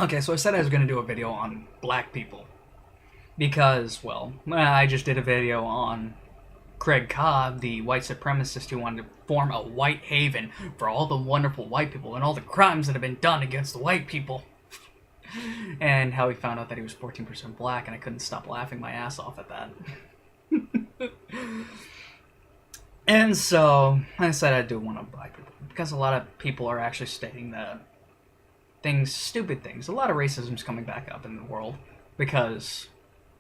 Okay, so I said I was going to do a video on black people. Because, well, I just did a video on Craig Cobb, the white supremacist who wanted to form a white haven for all the wonderful white people and all the crimes that have been done against the white people. And how he found out that he was 14% black, and I couldn't stop laughing my ass off at that. And so, I said I'd do one on black people. Because a lot of people are actually stating that stupid things. A lot of racism's coming back up in the world. Because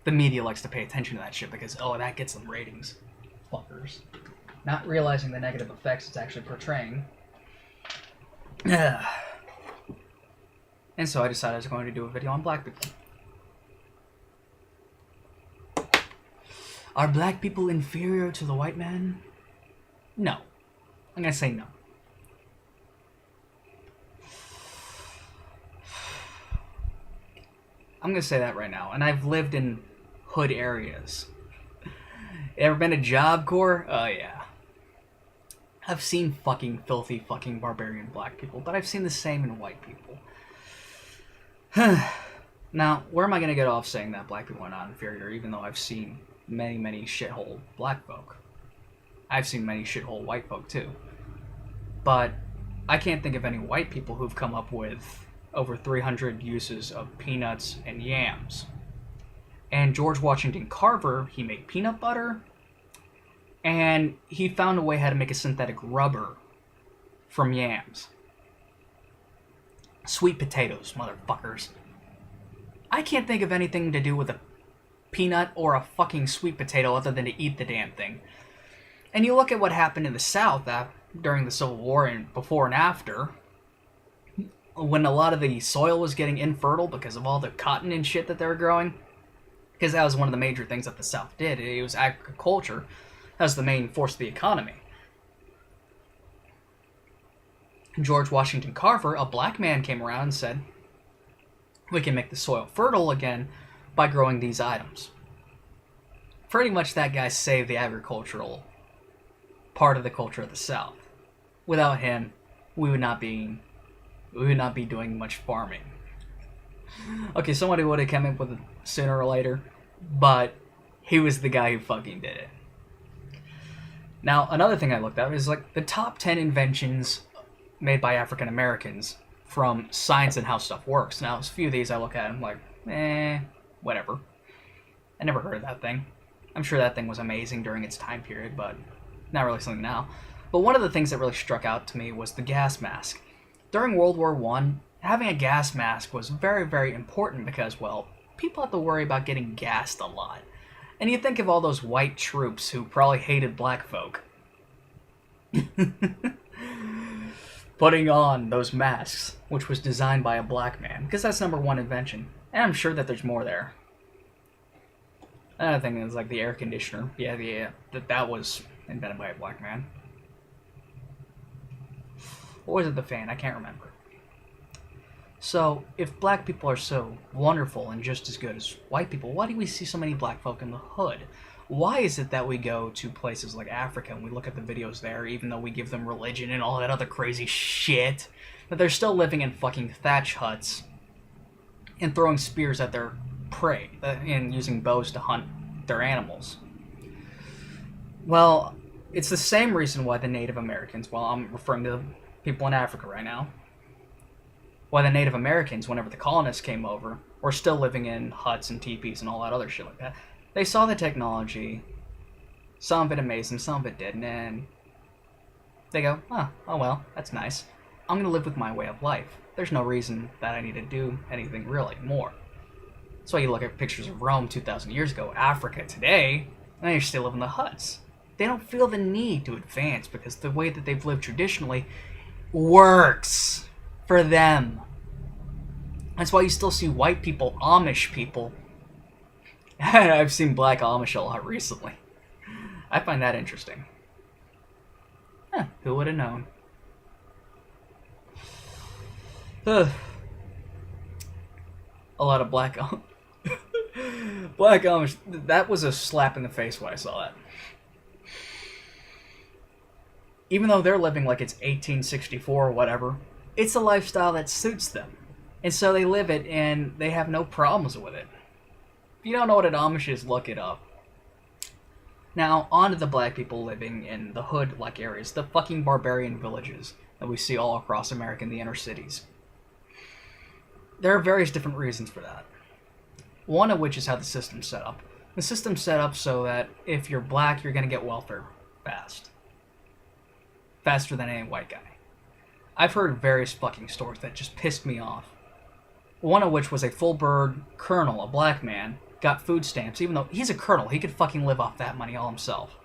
the media likes to pay attention to that shit because, oh, that gets them ratings. Fuckers. Not realizing the negative effects it's actually portraying. And so I decided I was going to do a video on black people. Are black people inferior to the white man? No. I'm gonna say no. I'm gonna say that right now. And I've lived in hood areas. Ever been to Job Corps? Oh, yeah. I've seen fucking filthy fucking barbarian black people, but I've seen the same in white people. Now, where am I gonna get off saying that black people are not inferior, even though I've seen many, many shithole black folk? I've seen many shithole white folk, too. But I can't think of any white people who've come up with over 300 uses of peanuts and yams. And George Washington Carver, he made peanut butter, and he found a way how to make a synthetic rubber from yams. Sweet potatoes, motherfuckers. I can't think of anything to do with a peanut or a fucking sweet potato other than to eat the damn thing. And you look at what happened in the South during the Civil War and before and after, when a lot of the soil was getting infertile because of all the cotton and shit that they were growing. Because that was one of the major things that the South did. It was agriculture as the main force of the economy. George Washington Carver, a black man, came around and said, we can make the soil fertile again by growing these items. Pretty much that guy saved the agricultural part of the culture of the South. Without him, we would not be doing much farming. Okay, somebody would have come up with it sooner or later, but he was the guy who fucking did it. Now, another thing I looked at is like the top 10 inventions made by African Americans from science and how stuff works. Now, a few of these I look at and I'm like, whatever. I never heard of that thing. I'm sure that thing was amazing during its time period, but not really something now. But one of the things that really struck out to me was the gas mask. During World War I, having a gas mask was very, very important because, well, people have to worry about getting gassed a lot. And you think of all those white troops who probably hated black folk. Putting on those masks, which was designed by a black man, because that's number one invention. And I'm sure that there's more there. Another thing is like the air conditioner. Yeah, that was invented by a black man. Or was it the fan? I can't remember. So, if black people are so wonderful and just as good as white people, why do we see so many black folk in the hood? Why is it that we go to places like Africa and we look at the videos there, even though we give them religion and all that other crazy shit, that they're still living in fucking thatch huts and throwing spears at their prey and using bows to hunt their animals? Well, it's the same reason why the Native Americans, well, I'm referring to people in Africa right now, why the Native Americans, whenever the colonists came over, were still living in huts and teepees and all that other shit like that. They saw the technology, some of it amazed them, some of it didn't, and they go, oh well, that's nice. I'm going to live with my way of life. There's no reason that I need to do anything really more. That's why you look at pictures of Rome 2,000 years ago, Africa today, and they still live in the huts. They don't feel the need to advance because the way that they've lived traditionally works for them. That's why you still see white people, Amish people. I've seen black Amish a lot recently. I find that interesting. Who would have known? A lot of black Amish. That was a slap in the face when I saw that. Even though they're living like it's 1864 or whatever, it's a lifestyle that suits them. And so they live it, and they have no problems with it. If you don't know what an Amish is, look it up. Now, on to the black people living in the hood-like areas, the fucking barbarian villages that we see all across America in the inner cities. There are various different reasons for that. One of which is how the system's set up. The system's set up so that if you're black, you're going to get welfare fast. Faster than any white guy. I've heard various fucking stories that just pissed me off. One of which was a full bird colonel, a black man, got food stamps, even though he's a colonel, he could fucking live off that money all himself.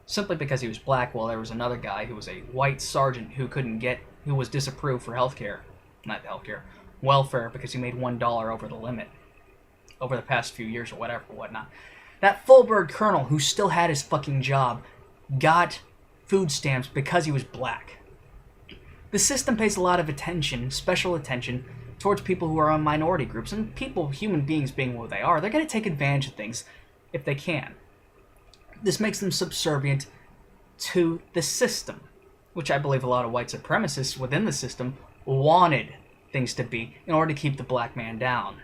Simply because he was black, while there was another guy who was a white sergeant who was disapproved for welfare, because he made $1 over the limit over the past few years or whatnot. That full bird colonel, who still had his fucking job, got food stamps because he was black. The system pays a lot of attention, special attention, towards people who are on minority groups, and human beings being what they are, they're going to take advantage of things if they can. This makes them subservient to the system, which I believe a lot of white supremacists within the system wanted things to be in order to keep the black man down.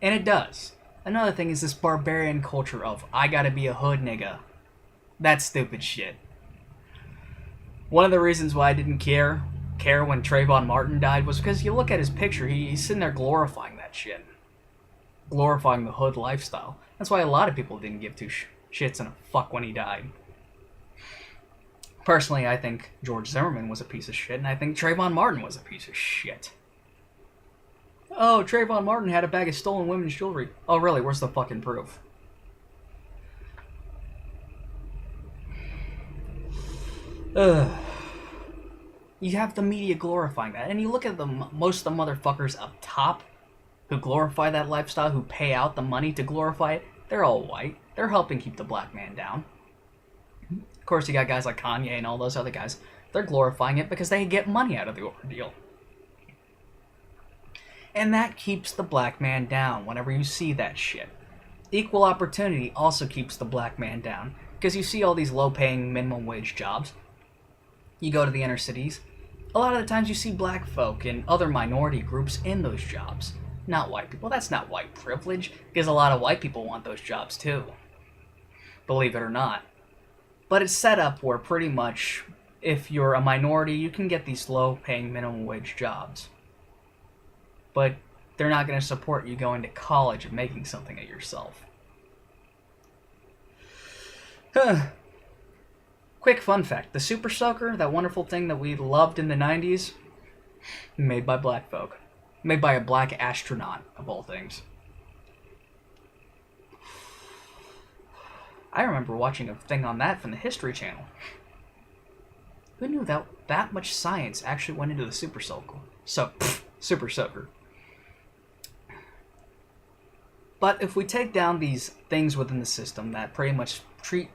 And it does. Another thing is this barbarian culture of, I gotta be a hood nigga. That's stupid shit. One of the reasons why I didn't care when Trayvon Martin died was because you look at his picture, he's sitting there glorifying that shit. Glorifying the hood lifestyle. That's why a lot of people didn't give two shits and a fuck when he died. Personally, I think George Zimmerman was a piece of shit, and I think Trayvon Martin was a piece of shit. Oh, Trayvon Martin had a bag of stolen women's jewelry. Oh, really? Where's the fucking proof? Ugh. You have the media glorifying that, and you look at most of the motherfuckers up top who glorify that lifestyle, who pay out the money to glorify it, they're all white. They're helping keep the black man down. Of course, you got guys like Kanye and all those other guys. They're glorifying it because they get money out of the ordeal. And that keeps the black man down whenever you see that shit. Equal opportunity also keeps the black man down, because you see all these low-paying minimum wage jobs. You go to the inner cities, a lot of the times you see black folk and other minority groups in those jobs. Not white people. That's not white privilege, because a lot of white people want those jobs too. Believe it or not. But it's set up where pretty much, if you're a minority, you can get these low-paying minimum wage jobs. But they're not going to support you going to college and making something of yourself. Quick fun fact. The Super Soaker, that wonderful thing that we loved in the 90s, made by black folk. Made by a black astronaut, of all things. I remember watching a thing on that from the History Channel. Who knew that much science actually went into the Super Soaker? Super Soaker. But if we take down these things within the system that pretty much treat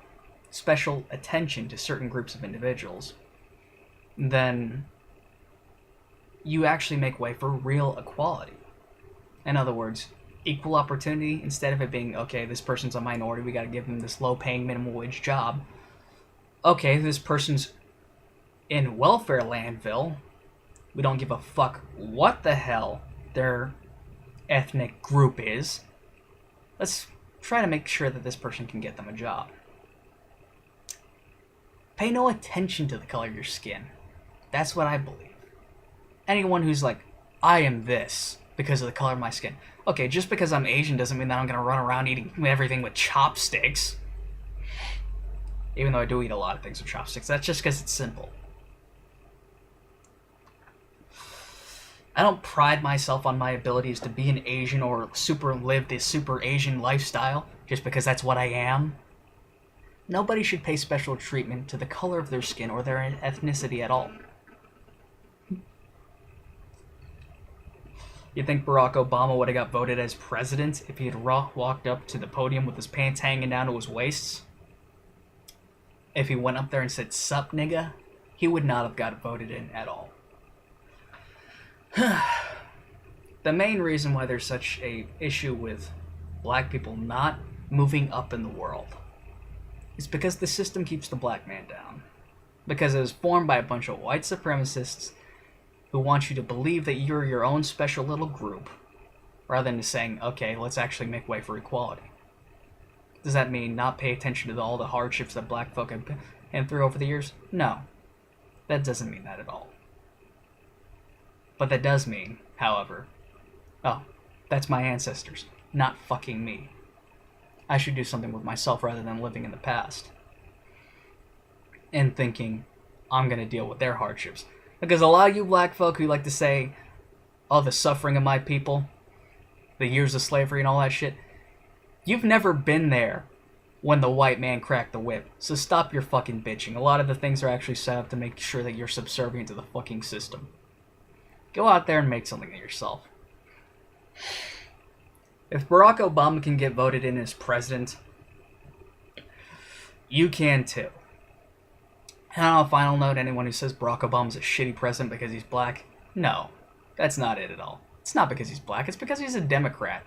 special attention to certain groups of individuals, then you actually make way for real equality. In other words, equal opportunity, instead of it being, okay, this person's a minority, we gotta give them this low-paying minimum wage job. Okay, this person's in welfare landville, we don't give a fuck what the hell their ethnic group is. Let's try to make sure that this person can get them a job. Pay no attention to the color of your skin. That's what I believe. Anyone who's like, I am this because of the color of my skin. Okay, just because I'm Asian doesn't mean that I'm going to run around eating everything with chopsticks. Even though I do eat a lot of things with chopsticks. That's just because it's simple. I don't pride myself on my abilities to be an Asian or live this super Asian lifestyle just because that's what I am. Nobody should pay special treatment to the color of their skin or their ethnicity at all. You think Barack Obama would have got voted as president if he had walked up to the podium with his pants hanging down to his waists? If he went up there and said, "Sup, nigga," he would not have got voted in at all. The main reason why there's such a issue with black people not moving up in the world is because the system keeps the black man down. Because it was formed by a bunch of white supremacists who want you to believe that you're your own special little group, rather than saying, okay, let's actually make way for equality. Does that mean not pay attention to all the hardships that black folk have been through over the years? No. That doesn't mean that at all. But that does mean, however, oh, that's my ancestors, not fucking me. I should do something with myself rather than living in the past. And thinking, I'm going to deal with their hardships. Because a lot of you black folk who like to say, oh, the suffering of my people, the years of slavery and all that shit, you've never been there when the white man cracked the whip. So stop your fucking bitching. A lot of the things are actually set up to make sure that you're subservient to the fucking system. Go out there and make something of yourself. If Barack Obama can get voted in as president, you can too. And on a final note, anyone who says Barack Obama's a shitty president because he's black, no, that's not it at all. It's not because he's black, it's because he's a Democrat.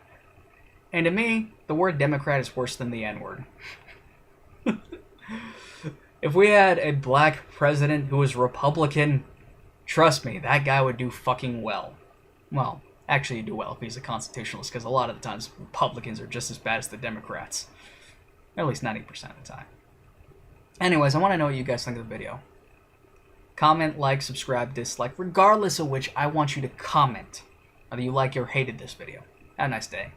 And to me, the word Democrat is worse than the N-word. If we had a black president who was Republican, trust me, that guy would do fucking well. Well, actually he'd do well if he's a constitutionalist, because a lot of the times Republicans are just as bad as the Democrats. At least 90% of the time. Anyways, I want to know what you guys think of the video. Comment, like, subscribe, dislike. Regardless of which, I want you to comment whether you like or hated this video. Have a nice day.